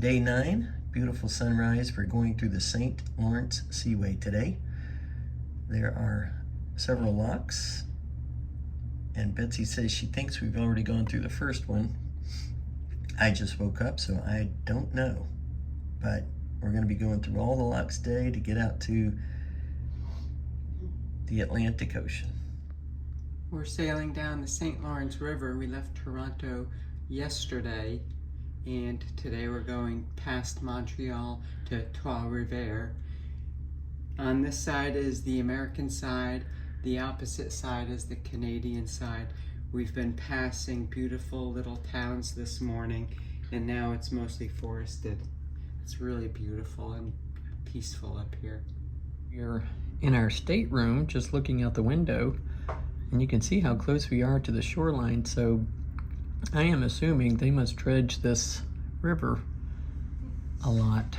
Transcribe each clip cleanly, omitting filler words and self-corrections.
Day 9, beautiful sunrise. We're going through the St. Lawrence Seaway today. There are several locks, and Betsy says she thinks we've already gone through the first one. I just woke up, so I don't know, but we're going to be going through all the locks today to get out to the Atlantic Ocean. We're sailing down the St. Lawrence River. We left Toronto yesterday, and today we're going past Montreal to Trois-Rivières. On this side is the American side, the opposite side is the Canadian side. We've been passing beautiful little towns this morning, and now it's mostly forested. It's really beautiful and peaceful up here. We're in our stateroom, just looking out the window, and you can see how close we are to the shoreline, so I am assuming they must dredge this river a lot.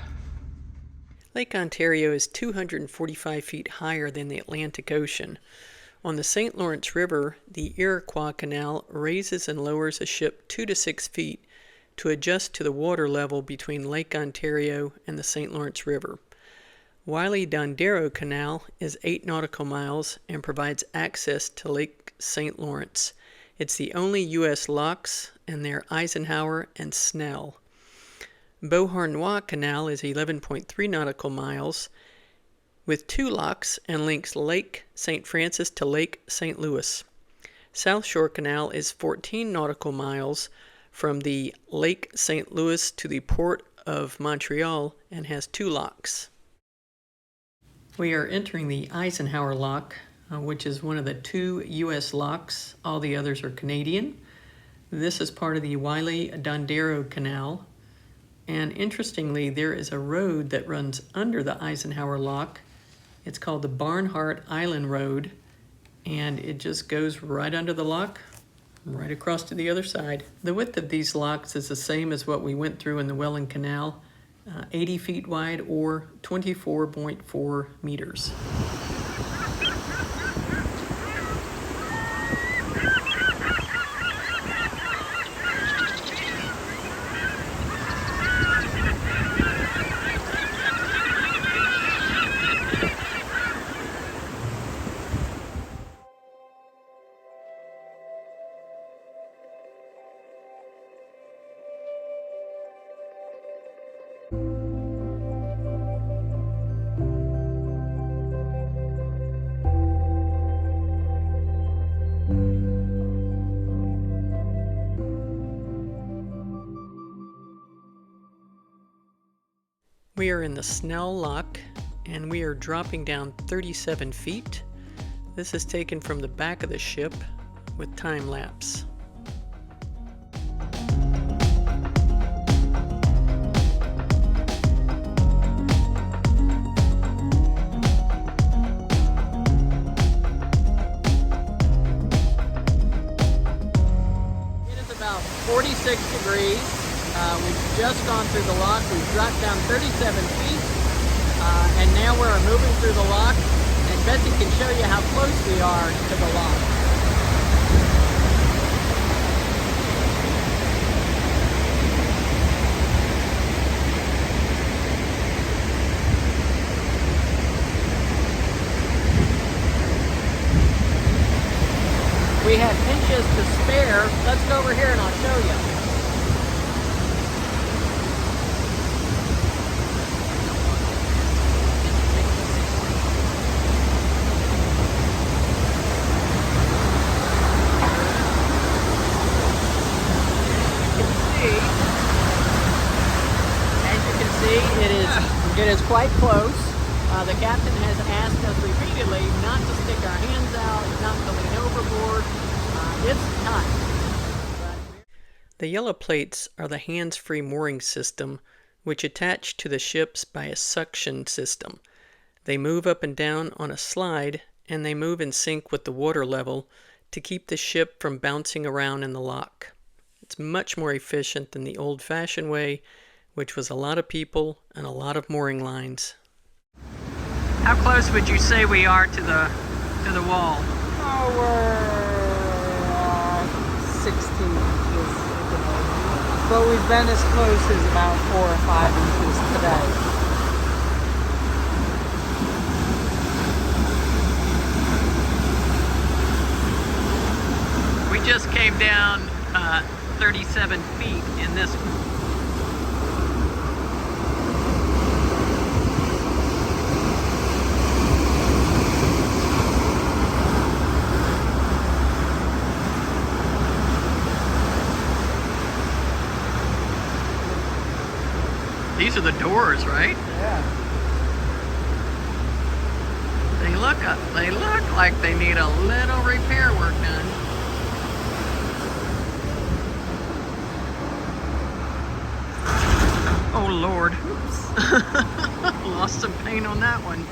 Lake Ontario is 245 feet higher than the Atlantic Ocean. On the St. Lawrence River, the Iroquois Canal raises and lowers a ship 2 to 6 feet to adjust to the water level between Lake Ontario and the St. Lawrence River. Wiley-Dondero Canal is 8 nautical miles and provides access to Lake St. Lawrence. It's the only U.S. locks, and they're Eisenhower and Snell. Beauharnois Canal is 11.3 nautical miles with 2 locks and links Lake St. Francis to Lake St. Louis. South Shore Canal is 14 nautical miles from the Lake St. Louis to the port of Montreal and has 2 locks. We are entering the Eisenhower Lock, which is one of the 2 U.S. locks. All the others are Canadian. This is part of the Wiley-Dondero Canal. And interestingly, there is a road that runs under the Eisenhower Lock. It's called the Barnhart Island Road, and it just goes right under the lock, right across to the other side. The width of these locks is the same as what we went through in the Welland Canal, 80 feet wide or 24.4 meters. We are in the Snell Lock, and we are dropping down 37 feet. This is taken from the back of the ship with time lapse. It is about 46 degrees. We've just gone through the lock. We've dropped down 37 feet, and now we're moving through the lock, and Betsy can show you how close we are to the lock. We have inches to spare. Let's go over here and I'll show you. It is quite close. The captain has asked us repeatedly not to stick our hands out, not to lean overboard. It's tight. The yellow plates are the hands-free mooring system, which attach to the ships by a suction system. They move up and down on a slide, and they move in sync with the water level to keep the ship from bouncing around in the lock. It's much more efficient than the old-fashioned way, which was a lot of people and a lot of mooring lines. How close would you say we are to the wall? Oh, we're 16 inches. But we've been as close as about 4 or 5 inches today. We just came down 37 feet in this one. These are the doors, right? Yeah. They look like they need a little repair work done. Oh Lord. Oops. Lost some paint on that one.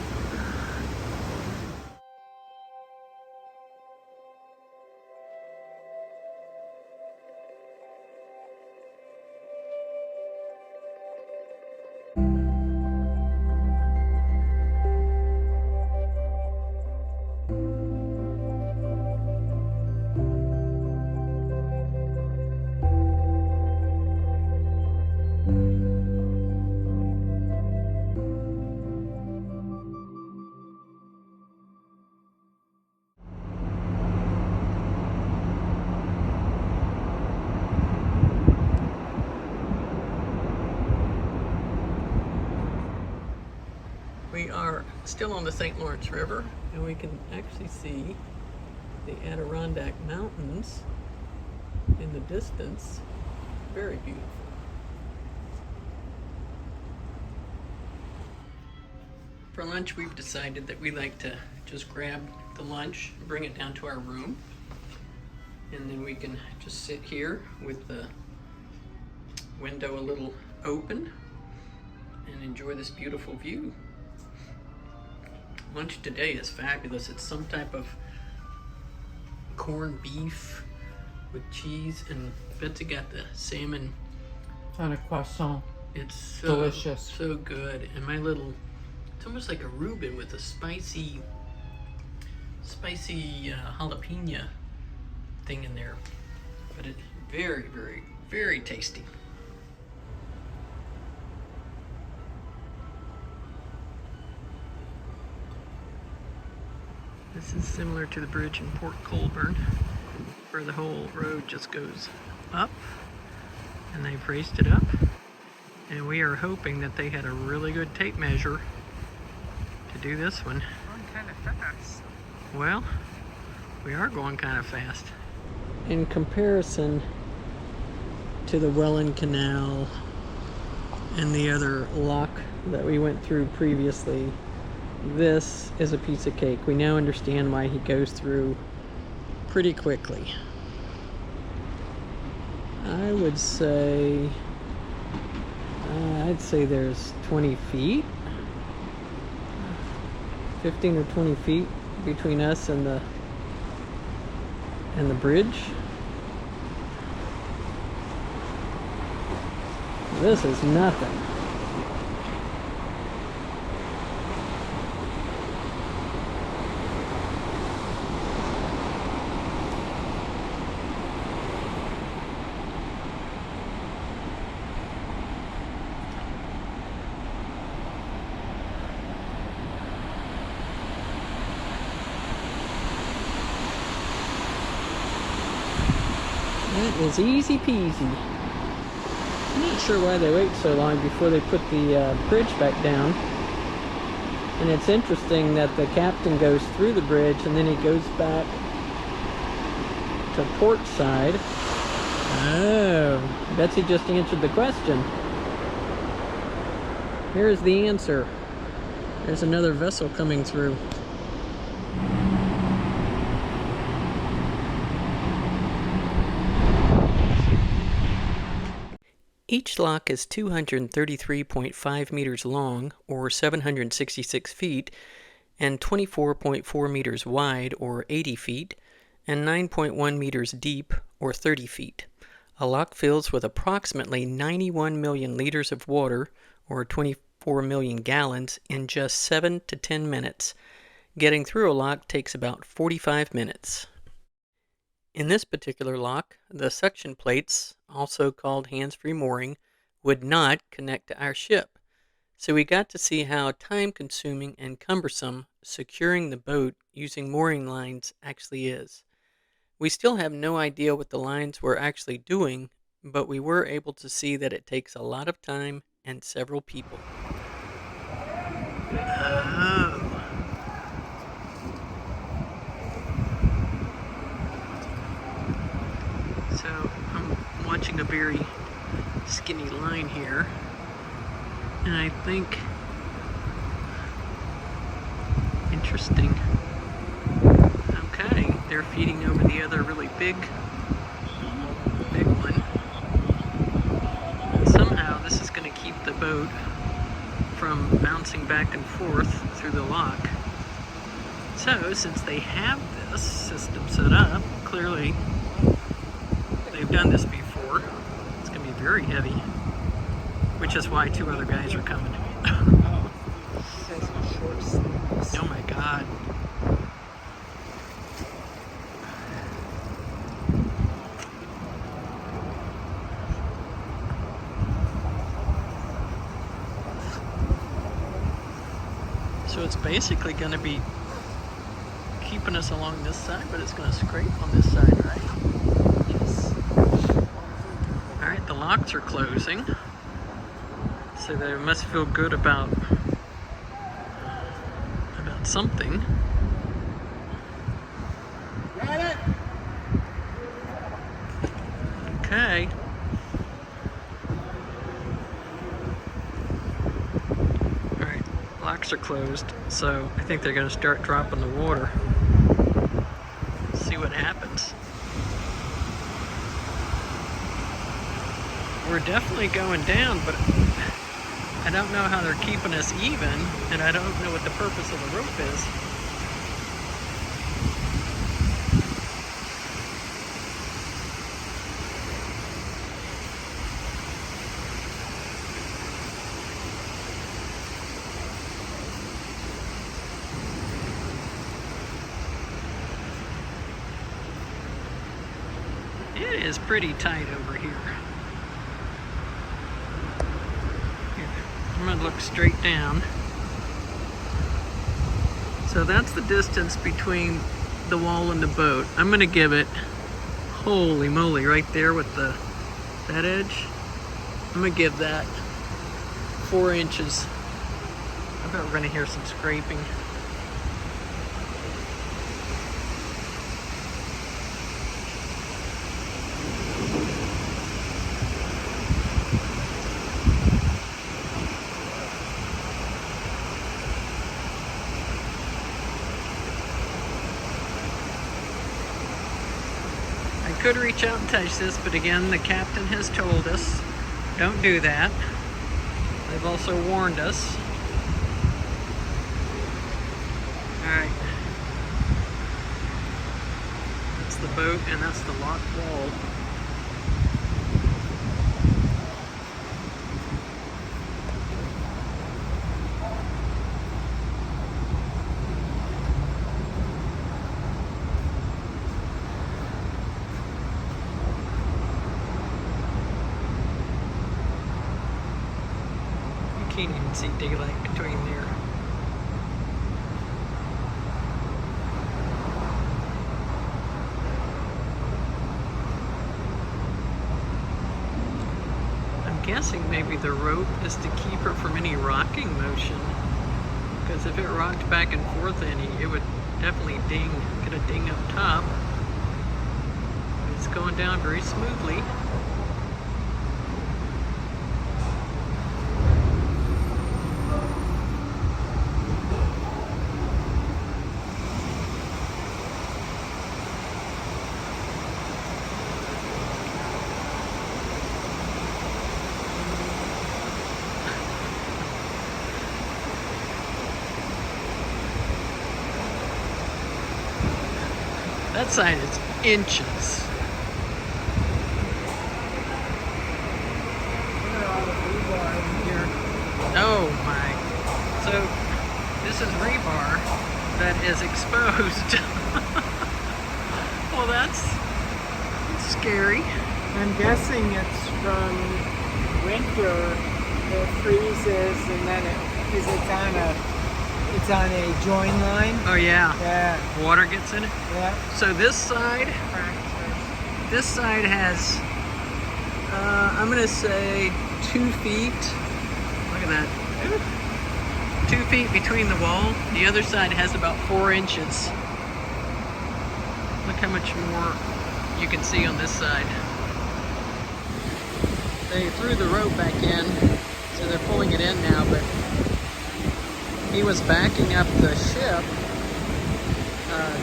We are still on the St. Lawrence River, and we can actually see the Adirondack Mountains in the distance. Very beautiful. For lunch, we've decided that we like to just grab the lunch, bring it down to our room, and then we can just sit here with the window a little open and enjoy this beautiful view. Lunch today is fabulous. It's some type of corned beef with cheese, and Betsy got the salmon On a croissant. It's so Delicious. so good. And my little, it's almost like a Reuben with a spicy jalapeno thing in there, but it's very, very, very tasty. This is similar to the bridge in Port Colborne, where the whole road just goes up, and they've raised it up. And we are hoping that they had a really good tape measure to do this one. Going kind of fast. Well, we are going kind of fast. In comparison to the Welland Canal and the other lock that we went through previously, this is a piece of cake. We now understand why he goes through pretty quickly. I would say, I'd say there's 20 feet, 15 or 20 feet between us and the bridge. This is nothing. That is easy peasy. I'm not sure why they wait so long before they put the bridge back down. And it's interesting that the captain goes through the bridge and then he goes back to port side. Oh, Betsy just answered the question. Here's the answer. There's another vessel coming through. Each lock is 233.5 meters long, or 766 feet, and 24.4 meters wide, or 80 feet, and 9.1 meters deep, or 30 feet. A lock fills with approximately 91 million liters of water, or 24 million gallons, in just 7 to 10 minutes. Getting through a lock takes about 45 minutes. In this particular lock, the suction plates, also called hands-free mooring, would not connect to our ship. So we got to see how time-consuming and cumbersome securing the boat using mooring lines actually is. We still have no idea what the lines were actually doing, but we were able to see that it takes a lot of time and several people. Oh. So I'm watching a very skinny line here, and I think, interesting. Okay, they're feeding over the other really big one. And somehow this is going to keep the boat from bouncing back and forth through the lock. So since they have this system set up, clearly they've done this before. It's going to be very heavy, which is why 2 other guys are coming. Oh my God. So it's basically going to be keeping us along this side, but it's going to scrape on this side, right? Yes. Alright, the locks are closing. So they must feel good about something. Okay. Alright, locks are closed, so I think they're going to start dropping the water. See what happens. We're definitely going down, but I don't know how they're keeping us even, and I don't know what the purpose of the rope is. It is pretty tight over here. I'm going to look straight down. So that's the distance between the wall and the boat. I'm going to give it, holy moly, right there with that edge. I'm going to give that 4 inches. I bet we're going to hear some scraping. Could reach out and touch this, but again, the captain has told us don't do that. They've also warned us. Alright. That's the boat and that's the locked wall. Can't even see daylight between there. I'm guessing maybe the rope is to keep her from any rocking motion, because if it rocked back and forth any, it would definitely get a ding up top. It's going down very smoothly. That side is inches. Oh my. So this is rebar that is exposed. Well, scary. I'm guessing it's from winter. It freezes and then it's on a join line. Oh yeah. Yeah. Water gets in it. Yeah. So this side has, I'm gonna say 2 feet. Look at that. 2 feet between the wall. The other side has about 4 inches. Look how much more you can see on this side. They threw the rope back in, so they're pulling it in now, but he was backing up the ship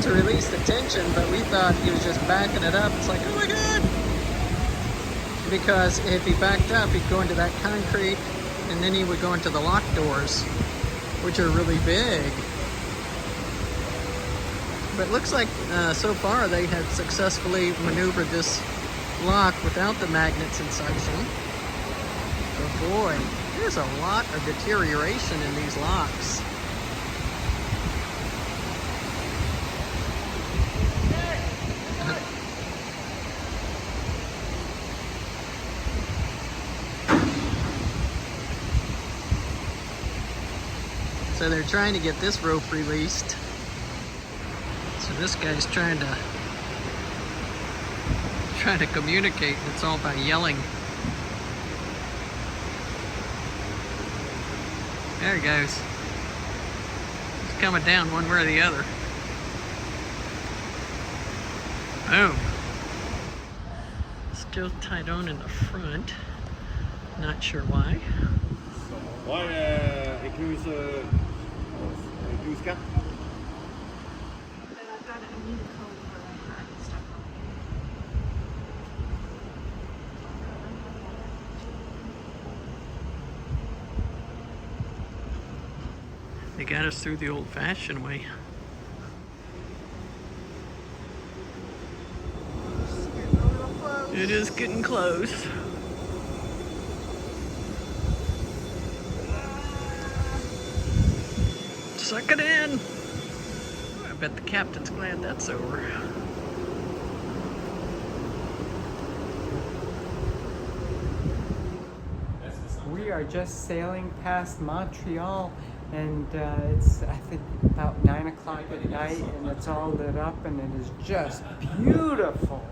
to release the tension, but we thought he was just backing it up. It's like, oh my God! Because if he backed up, he'd go into that concrete, and then he would go into the lock doors, which are really big. But it looks like so far they have successfully maneuvered this lock without the magnets and suction. But boy, there's a lot of deterioration in these locks. So they're trying to get this rope released. So this guy's trying to communicate. It's all by yelling. There he goes. He's coming down one way or the other. Boom. Still tied on in the front. Not sure why. They got us through the old-fashioned way. It is getting close. Suck it in. I bet the captain's glad that's over. We are just sailing past Montreal, and it's, I think, about 9 o'clock at night, and it's all lit up, and it is just beautiful.